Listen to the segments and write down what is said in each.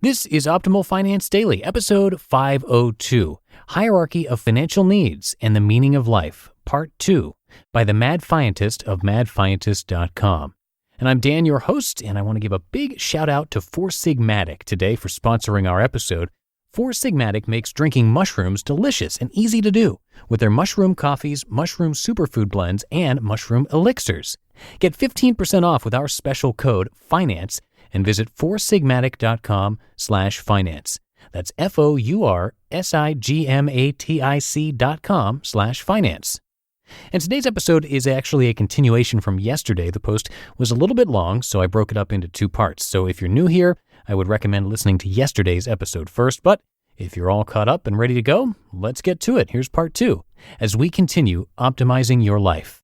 This is Optimal Finance Daily, episode 502, Hierarchy of Financial Needs and the Meaning of Life, Part 2, by the Mad Fientist of madfientist.com. And I'm Dan, your host, and I want to give a big shout out to Four Sigmatic today for sponsoring our episode. Four Sigmatic makes drinking mushrooms delicious and easy to do with their mushroom coffees, mushroom superfood blends, and mushroom elixirs. Get 15% off with our special code FINANCE and visit foursigmatic.com/finance. That's foursigmatic.com/finance. And today's episode is actually a continuation from yesterday. The post was a little bit long, so I broke it up into two parts. So if you're new here, I would recommend listening to yesterday's episode first. But if you're all caught up and ready to go, let's get to it. Here's part 2, as we continue optimizing your life.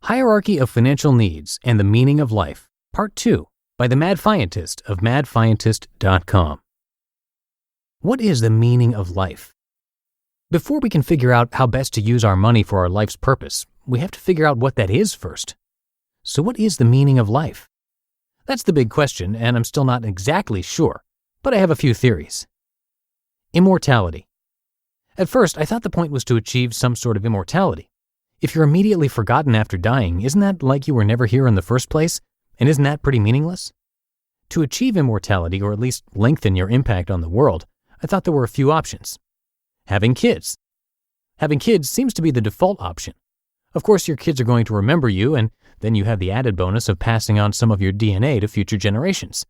Hierarchy of Financial Needs and the Meaning of Life, Part 2, by the Mad Fientist of madfientist.com. What is the meaning of life? Before we can figure out how best to use our money for our life's purpose, we have to figure out what that is first. So what is the meaning of life? That's the big question, and I'm still not exactly sure, but I have a few theories. Immortality. At first, I thought the point was to achieve some sort of immortality. If you're immediately forgotten after dying, isn't that like you were never here in the first place? And isn't that pretty meaningless? To achieve immortality, or at least lengthen your impact on the world, I thought there were a few options. Having kids. Having kids seems to be the default option. Of course, your kids are going to remember you, and then you have the added bonus of passing on some of your DNA to future generations.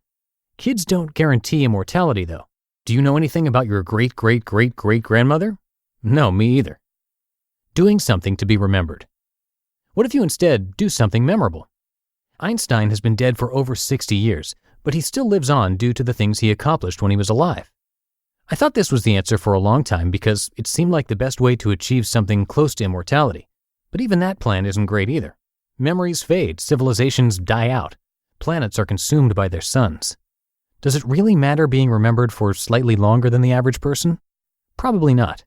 Kids don't guarantee immortality, though. Do you know anything about your great-great-great-great-grandmother? No, me either. Doing something to be remembered. What if you instead do something memorable? Einstein has been dead for over 60 years, but he still lives on due to the things he accomplished when he was alive. I thought this was the answer for a long time because it seemed like the best way to achieve something close to immortality. But even that plan isn't great either. Memories fade, civilizations die out, planets are consumed by their suns. Does it really matter being remembered for slightly longer than the average person? Probably not.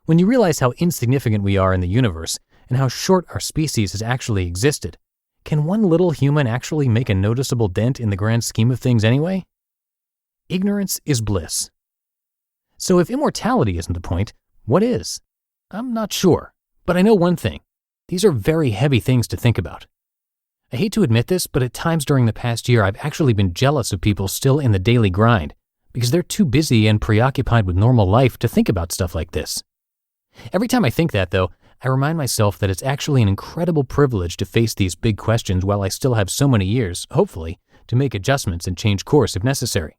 When you realize how insignificant we are in the universe and how short our species has actually existed, can one little human actually make a noticeable dent in the grand scheme of things anyway? Ignorance is bliss. So if immortality isn't the point, what is? I'm not sure, but I know one thing. These are very heavy things to think about. I hate to admit this, but at times during the past year, I've actually been jealous of people still in the daily grind because they're too busy and preoccupied with normal life to think about stuff like this. Every time I think that, though, I remind myself that it's actually an incredible privilege to face these big questions while I still have so many years, hopefully, to make adjustments and change course if necessary.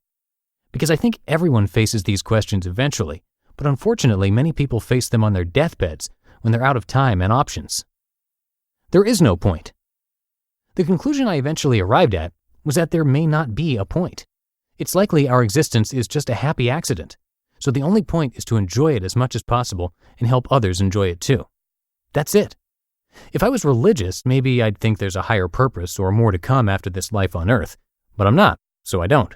Because I think everyone faces these questions eventually, but unfortunately many people face them on their deathbeds when they're out of time and options. There is no point. The conclusion I eventually arrived at was that there may not be a point. It's likely our existence is just a happy accident. So the only point is to enjoy it as much as possible and help others enjoy it too. That's it. If I was religious, maybe I'd think there's a higher purpose or more to come after this life on Earth, but I'm not, so I don't.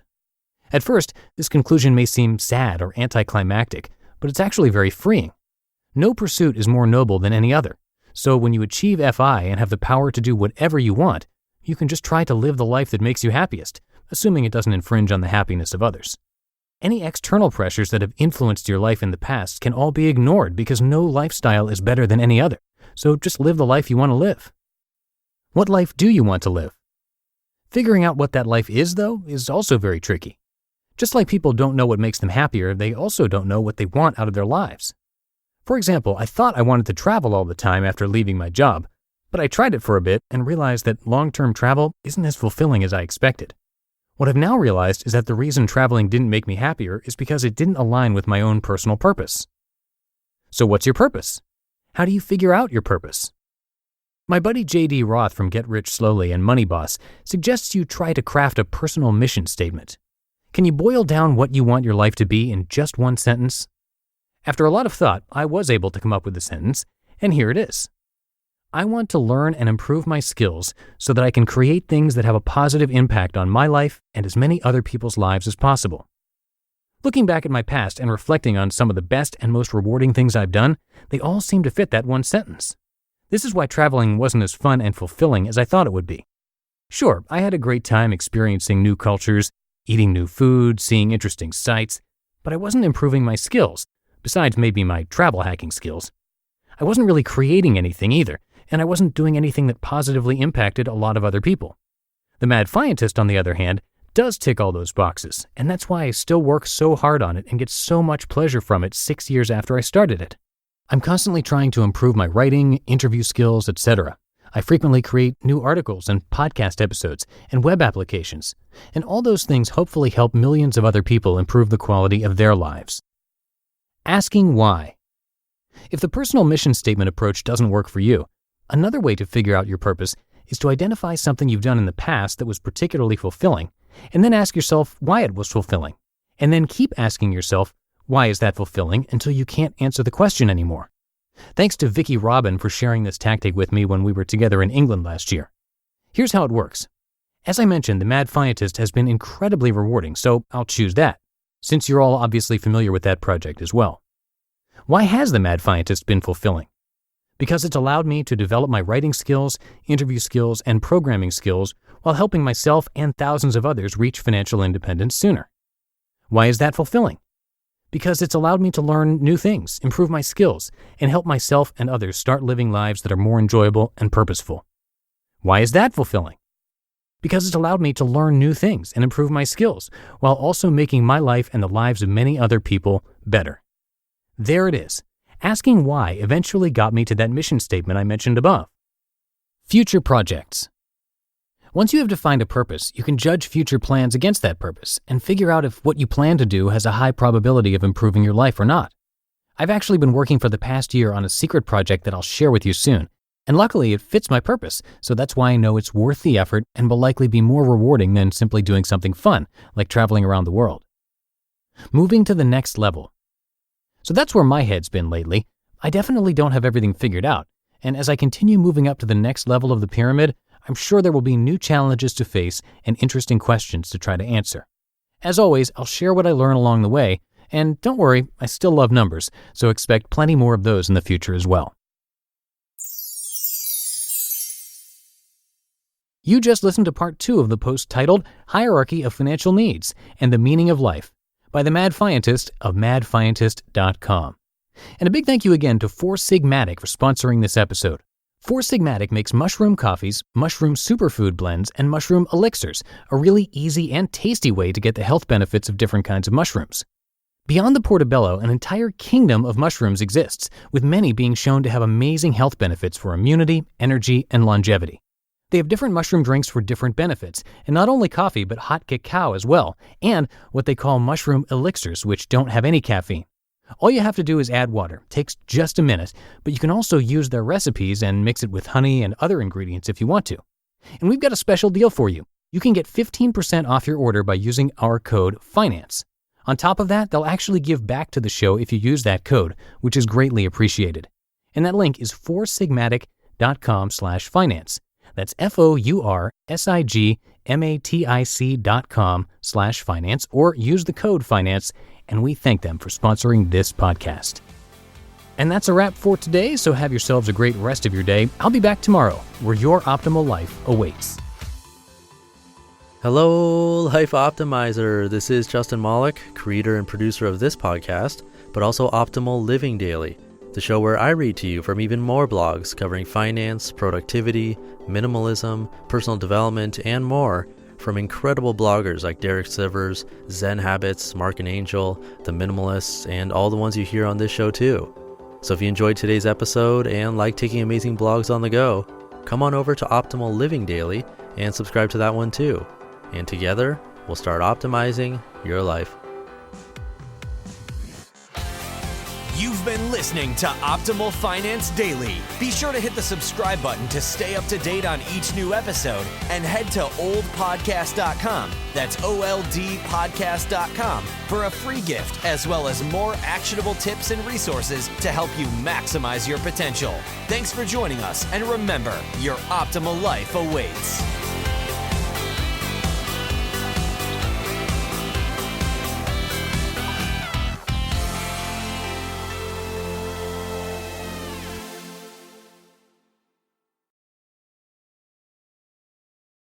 At first, this conclusion may seem sad or anticlimactic, but it's actually very freeing. No pursuit is more noble than any other, so when you achieve FI and have the power to do whatever you want, you can just try to live the life that makes you happiest, assuming it doesn't infringe on the happiness of others. Any external pressures that have influenced your life in the past can all be ignored because no lifestyle is better than any other. So just live the life you want to live. What life do you want to live? Figuring out what that life is, though, is also very tricky. Just like people don't know what makes them happier, they also don't know what they want out of their lives. For example, I thought I wanted to travel all the time after leaving my job, but I tried it for a bit and realized that long-term travel isn't as fulfilling as I expected. What I've now realized is that the reason traveling didn't make me happier is because it didn't align with my own personal purpose. So what's your purpose? How do you figure out your purpose? My buddy J.D. Roth from Get Rich Slowly and Money Boss suggests you try to craft a personal mission statement. Can you boil down what you want your life to be in just one sentence? After a lot of thought, I was able to come up with a sentence, and here it is. I want to learn and improve my skills so that I can create things that have a positive impact on my life and as many other people's lives as possible. Looking back at my past and reflecting on some of the best and most rewarding things I've done, they all seem to fit that one sentence. This is why traveling wasn't as fun and fulfilling as I thought it would be. Sure, I had a great time experiencing new cultures, eating new food, seeing interesting sights, but I wasn't improving my skills, besides maybe my travel hacking skills. I wasn't really creating anything either, and I wasn't doing anything that positively impacted a lot of other people. The Mad Fientist, on the other hand, does tick all those boxes, and that's why I still work so hard on it and get so much pleasure from it 6 years after I started it. I'm constantly trying to improve my writing, interview skills, etc. I frequently create new articles and podcast episodes and web applications, and all those things hopefully help millions of other people improve the quality of their lives. Asking why. If the personal mission statement approach doesn't work for you, another way to figure out your purpose is to identify something you've done in the past that was particularly fulfilling, and then ask yourself why it was fulfilling, and then keep asking yourself, why is that fulfilling, until you can't answer the question anymore. Thanks to Vicky Robin for sharing this tactic with me when we were together in England last year. Here's how it works. As I mentioned, the Mad Fientist has been incredibly rewarding, so I'll choose that, since you're all obviously familiar with that project as well. Why has the Mad Fientist been fulfilling? Because it's allowed me to develop my writing skills, interview skills, and programming skills while helping myself and thousands of others reach financial independence sooner. Why is that fulfilling? Because it's allowed me to learn new things, improve my skills, and help myself and others start living lives that are more enjoyable and purposeful. Why is that fulfilling? Because it's allowed me to learn new things and improve my skills, while also making my life and the lives of many other people better. There it is. Asking why eventually got me to that mission statement I mentioned above. Future projects. Once you have defined a purpose, you can judge future plans against that purpose and figure out if what you plan to do has a high probability of improving your life or not. I've actually been working for the past year on a secret project that I'll share with you soon, and luckily it fits my purpose, so that's why I know it's worth the effort and will likely be more rewarding than simply doing something fun, like traveling around the world. Moving to the next level. So that's where my head's been lately. I definitely don't have everything figured out, and as I continue moving up to the next level of the pyramid, I'm sure there will be new challenges to face and interesting questions to try to answer. As always, I'll share what I learn along the way, and don't worry, I still love numbers, so expect plenty more of those in the future as well. You just listened to part 2 of the post titled Hierarchy of Financial Needs and the Meaning of Life by the Mad Fientist of madfientist.com. And a big thank you again to Four Sigmatic for sponsoring this episode. Four Sigmatic makes mushroom coffees, mushroom superfood blends, and mushroom elixirs, a really easy and tasty way to get the health benefits of different kinds of mushrooms. Beyond the portobello, an entire kingdom of mushrooms exists, with many being shown to have amazing health benefits for immunity, energy, and longevity. They have different mushroom drinks for different benefits, and not only coffee but hot cacao as well, and what they call mushroom elixirs, which don't have any caffeine. All you have to do is add water. Takes just a minute, but you can also use their recipes and mix it with honey and other ingredients if you want to. And we've got a special deal for you. You can get 15% off your order by using our code FINANCE. On top of that, they'll actually give back to the show if you use that code, which is greatly appreciated. And that link is foursigmatic.com/finance. That's foursigmatic.com/finance, or use the code FINANCE, and we thank them for sponsoring this podcast. And that's a wrap for today, so have yourselves a great rest of your day. I'll be back tomorrow, where your optimal life awaits. Hello, Life Optimizer. This is Justin Malik, creator and producer of this podcast, but also Optimal Living Daily, the show where I read to you from even more blogs covering finance, productivity, minimalism, personal development, and more, from incredible bloggers like Derek Sivers, Zen Habits, Mark and Angel, The Minimalists, and all the ones you hear on this show too. So if you enjoyed today's episode and like taking amazing blogs on the go, come on over to Optimal Living Daily and subscribe to that one too. And together, we'll start optimizing your life. You've been listening to Optimal Finance Daily. Be sure to hit the subscribe button to stay up to date on each new episode, and head to oldpodcast.com, that's OLDpodcast.com, for a free gift as well as more actionable tips and resources to help you maximize your potential. Thanks for joining us, and remember, your optimal life awaits.